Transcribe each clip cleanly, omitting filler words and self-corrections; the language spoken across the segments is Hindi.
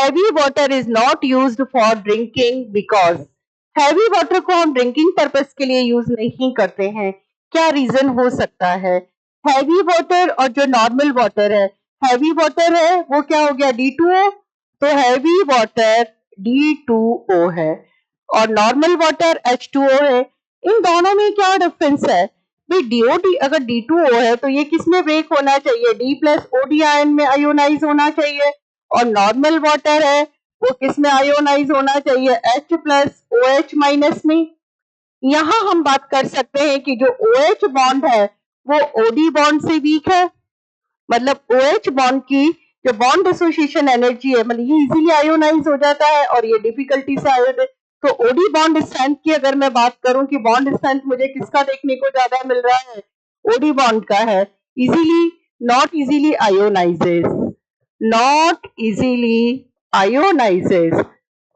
Heavy water is not used for drinking because heavy water को हम ड्रिंकिंग पर्पस के लिए यूज नहीं करते हैं। क्या रीजन हो सकता है? हैवी वाटर और जो नॉर्मल वाटर है, हैवी वाटर है वो क्या हो गया, D2O, तो हैवी वाटर D2O है और नॉर्मल वाटर H2O है। इन दोनों में क्या डिफरेंस है भाई? DOD अगर D2O है तो ये किस में ब्रेक होना चाहिए? D+OD आयन में आयोनाइज होना चाहिए और नॉर्मल वाटर है वो किस में आयोनाइज होना चाहिए? H+OH- में। यहाँ हम बात कर सकते हैं कि जो OH बॉन्ड है वो OD बॉन्ड से वीक है, मतलब OH बॉन्ड की जो बॉन्ड एसोसिएशन एनर्जी है, मतलब ये इजीली आयोनाइज हो जाता है और ये डिफिकल्टी से आयोनाइज। तो OD बॉन्ड स्ट्रेंथ की अगर मैं बात करूं कि बॉन्ड स्ट्रेंथ मुझे किसका देखने को ज्यादा मिल रहा है? OD बॉन्ड का है। Easily, not easily ionises, not easily ionises.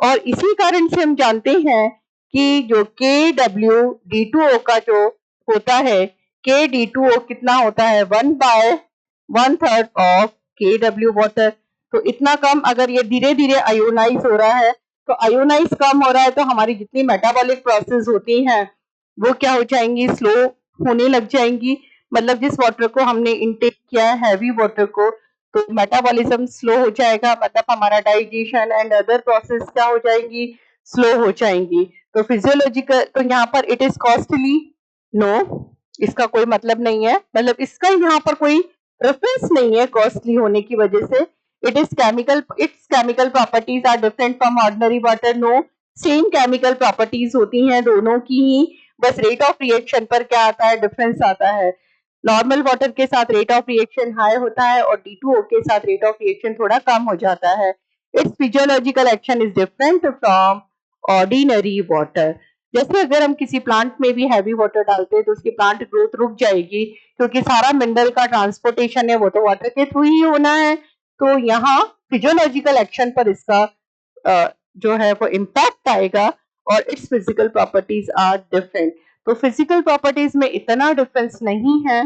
और इसी कारण से हम जानते हैं कि जो KWD2O का जो होता है, KD2O कितना होता है? 1/1/3 ऑफ KW वाटर। तो इतना कम, अगर ये धीरे धीरे आयोनाइज हो रहा है तो आयोनाइज कम हो रहा है तो हमारी जितनी मेटाबॉलिक प्रोसेस होती हैं वो क्या हो जाएंगी? स्लो होने लग जाएंगी। मतलब जिस वाटर को हमने इनटेक किया है, हैवी वाटर को, तो मेटाबॉलिज्म स्लो हो जाएगा, मतलब हमारा डाइजेशन एंड अदर प्रोसेस क्या हो जाएंगी? स्लो हो जाएंगी। तो फिजियोलॉजिकल, तो यहाँ पर इट इज कॉस्टली, नो, इसका कोई मतलब नहीं है, मतलब इसका यहाँ पर कोई रेफरेंस नहीं है कॉस्टली होने की वजह से। It is chemical, it's chemical properties are different from ordinary water, no, same chemical properties होती हैं दोनों की ही, बस रेट ऑफ रिएक्शन पर क्या आता है? डिफरेंस आता है। नॉर्मल वाटर के साथ रेट ऑफ रिएक्शन हाई होता है और D2O के साथ रेट ऑफ रिएक्शन थोड़ा कम हो जाता है। It's physiological action is different from ordinary water. जैसे अगर हम किसी प्लांट में भी हैवी वाटर डालते हैं तो उसकी प्लांट ग्रोथ रुक जाएगी, क्योंकि सारा मिनरल का ट्रांसपोर्टेशन है वो तो वाटर के थ्रू ही होना है। तो यहाँ फिजियोलॉजिकल एक्शन पर इसका जो है वो इम्पैक्ट आएगा और it's physical properties are different. तो फिजिकल प्रॉपर्टीज में इतना डिफरेंस नहीं है,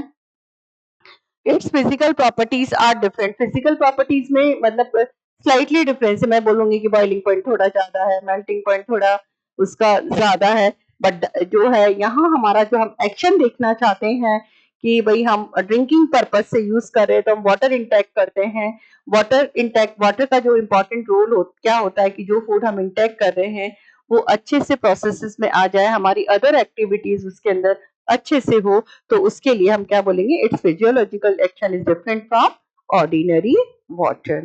it's physical properties are different. Physical properties में मतलब स्लाइटली डिफरेंस है, मैं बोलूंगी कि बॉइलिंग पॉइंट थोड़ा ज्यादा है, मेल्टिंग पॉइंट थोड़ा उसका ज्यादा है, बट जो है यहाँ हमारा जो हम एक्शन देखना चाहते हैं कि भाई हम ड्रिंकिंग पर्पज से यूज कर रहे हैं तो हम वाटर इंटेक करते हैं। वाटर इंटेक, वाटर का जो इम्पोर्टेंट रोल क्या होता है कि जो फूड हम इंटेक कर रहे हैं वो अच्छे से प्रोसेसेस में आ जाए, हमारी अदर एक्टिविटीज उसके अंदर अच्छे से हो, तो उसके लिए हम क्या बोलेंगे? It's physiological action is different from ordinary water.